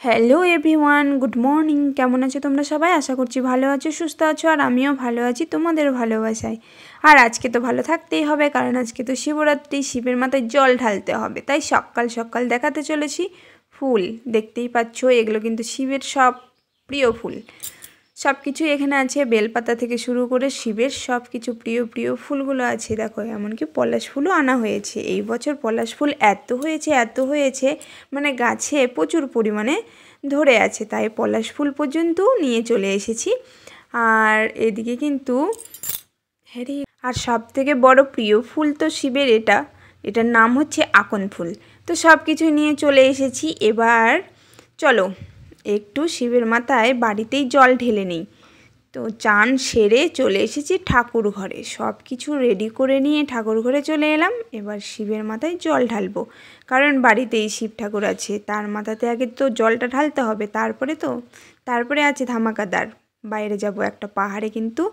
Hello everyone, good morning. কেমন আছো তোমরা সবাই? আশা করছি ভালো আছো, সুস্থ আছো, আর আমিও ভালো আছি তোমাদের ভালোবাসায়। আর আজকে তো ভালো থাকতেই হবে, কারণ আজকে তো শিবরাত্রি, শিবের মাথায় জল ঢালতে হবে। তাই সকাল সকাল দেখাতে চলেছি ফুল। দেখতেই পাচ্ছ, এগুলো কিন্তু শিবের সব প্রিয় ফুল। সব কিছুই এখানে আছে, বেলপাতা থেকে শুরু করে শিবের সব কিছু প্রিয় প্রিয় ফুলগুলো আছে। দেখো, এমনকি পলাশ ফুলও আনা হয়েছে। এই বছর পলাশ ফুল এত হয়েছে, মানে গাছে প্রচুর পরিমাণে ধরে আছে, তাই পলাশ ফুল পর্যন্ত নিয়ে চলে এসেছি। আর এদিকে কিন্তু আর সব থেকে বড় প্রিয় ফুল তো শিবের এটার নাম হচ্ছে আকন ফুল। তো সব কিছু নিয়ে চলে এসেছি। এবার চলো একটু শিবের মাথায় বাড়িতেই জল ঢেলে নিই। তো চান সেরে চলে এসেছি ঠাকুর ঘরে, সব কিছু রেডি করে নিয়ে ঠাকুর ঘরে চলে এলাম। এবার শিবের মাথায় জল ঢালবো, কারণ বাড়িতেই শিব ঠাকুর আছে, তার মাথাতে আগে তো জলটা ঢালতে হবে। তারপরে আছে ধামাকাদার, বাইরে যাব একটা পাহাড়ে, কিন্তু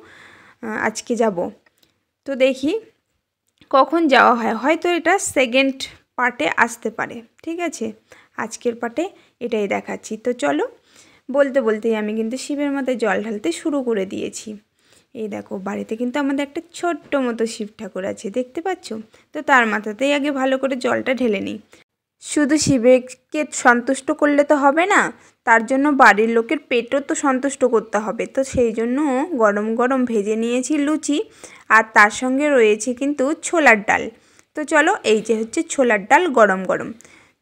আজকে যাব। তো দেখি কখন যাওয়া হয়, হয়তো এটা সেকেন্ড পার্টে আসতে পারে। ঠিক আছে, আজকের পার্টে এটাই দেখাচ্ছি। তো চলো, বলতে বলতেই আমি কিন্তু শিবের মাথায় জল ঢালতে শুরু করে দিয়েছি। এই দেখো, বাড়িতে কিন্তু আমাদের একটা ছোট্ট মতো শিব ঠাকুর আছে, দেখতে পাচ্ছ? তো তার মাথাতেই আগে ভালো করে জলটা ঢেলে নিই। শুধু শিবকে সন্তুষ্ট করলে তো হবে না, তার জন্য বাড়ির লোকের পেটও তো সন্তুষ্ট করতে হবে। তো সেই জন্য গরম গরম ভেজে নিয়েছি লুচি, আর তার সঙ্গে রয়েছে কিন্তু ছোলার ডাল। তো চলো, এই যে হচ্ছে ছোলার ডাল গরম গরম।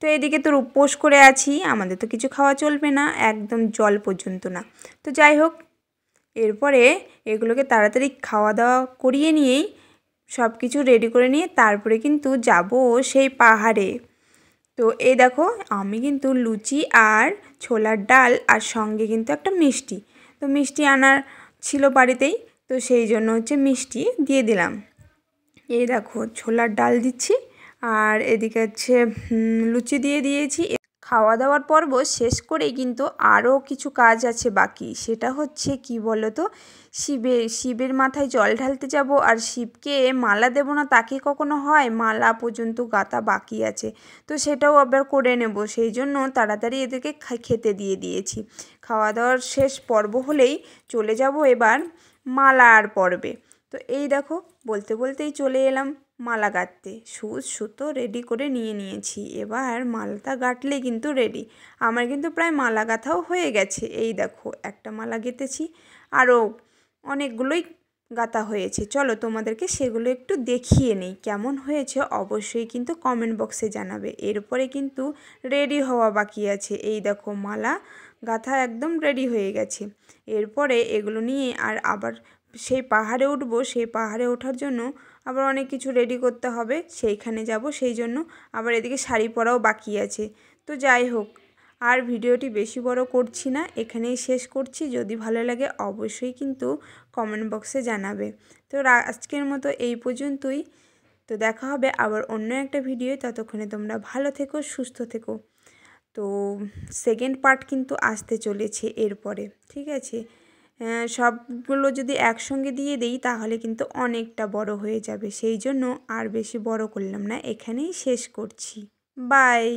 তো এদিকে তো উপোস করে আছি, আমাদের তো কিছু খাওয়া চলবে না, একদম জল পর্যন্ত না। তো যাই হোক, এরপরে এগুলোকে তাড়াতাড়ি খাওয়া দাওয়া করিয়ে নিয়েই সব কিছু রেডি করে নিয়ে তারপরে কিন্তু যাব সেই পাহাড়ে। তো এই দেখো, আমি কিন্তু লুচি আর ছোলার ডাল আর সঙ্গে কিন্তু একটা মিষ্টি, তো মিষ্টি আনার ছিল বাড়িতেই, তো সেই জন্য হচ্ছে মিষ্টি দিয়ে দিলাম। এই দেখো, ছোলার ডাল দিচ্ছি, আর এদিকে হচ্ছে লুচি দিয়ে দিয়েছি। খাওয়া দাওয়ার পর্ব শেষ করেই কিন্তু আরও কিছু কাজ আছে বাকি। সেটা হচ্ছে কি বলো তো, শিবের মাথায় জল ঢালতে যাব, আর শিবকে মালা দেব না তা কি কখনো হয়? মালা পর্যন্ত গাঁথা বাকি আছে, তো সেটাও আবার করে নেব। সেই জন্য তাড়াতাড়ি এদেরকে খেতে দিয়ে দিয়েছি। খাওয়া দাওয়ার শেষ পর্ব হলেই চলে যাব এবার মালা আর পর্বে। তো এই দেখো, বলতে বলতেই চলে এলাম মালা গাঁথতে। সুতো রেডি করে নিয়েছি, এবার মালাটা গাঁথলে কিন্তু রেডি। আমার কিন্তু প্রায় মালা গাঁথাও হয়ে গেছে। এই দেখো, একটা মালা গেঁথেছি, আরও অনেকগুলোই গাঁথা হয়েছে। চলো তোমাদেরকে সেগুলো একটু দেখিয়ে নিই, কেমন হয়েছে অবশ্যই কিন্তু কমেন্ট বক্সে জানাবে। এরপরে কিন্তু রেডি হওয়া বাকি আছে। এই দেখো, মালা গাঁথা একদম রেডি হয়ে গেছে। এরপরে এগুলো নিয়ে আবার সেই পাহাড়ে উঠবো। সেই পাহাড়ে ওঠার জন্য আবার অনেক কিছু রেডি করতে হবে, সেইখানে যাব। সেই জন্য আবার এদিকে শাড়ি পরাও বাকি আছে। তো যাই হোক, আর ভিডিওটি বেশি বড় করছি না, এখানেই শেষ করছি। যদি ভালো লাগে অবশ্যই কিন্তু কমেন্ট বক্সে জানাবে। তো আজকের মতো এই পর্যন্তই। তো দেখা হবে আবার অন্য একটা ভিডিও। ততক্ষণে তোমরা ভালো থেকো, সুস্থ থেকো। তো সেকেন্ড পার্ট কিন্তু আসতে চলেছে এরপরে। ঠিক আছে, সবগুলো যদি একসঙ্গে দিয়ে দিই তাহলে কিন্তু অনেকটা বড় হয়ে যাবে। সেই জন্য আর বেশি বড় করলাম না, এখানেই শেষ করছি। বাই।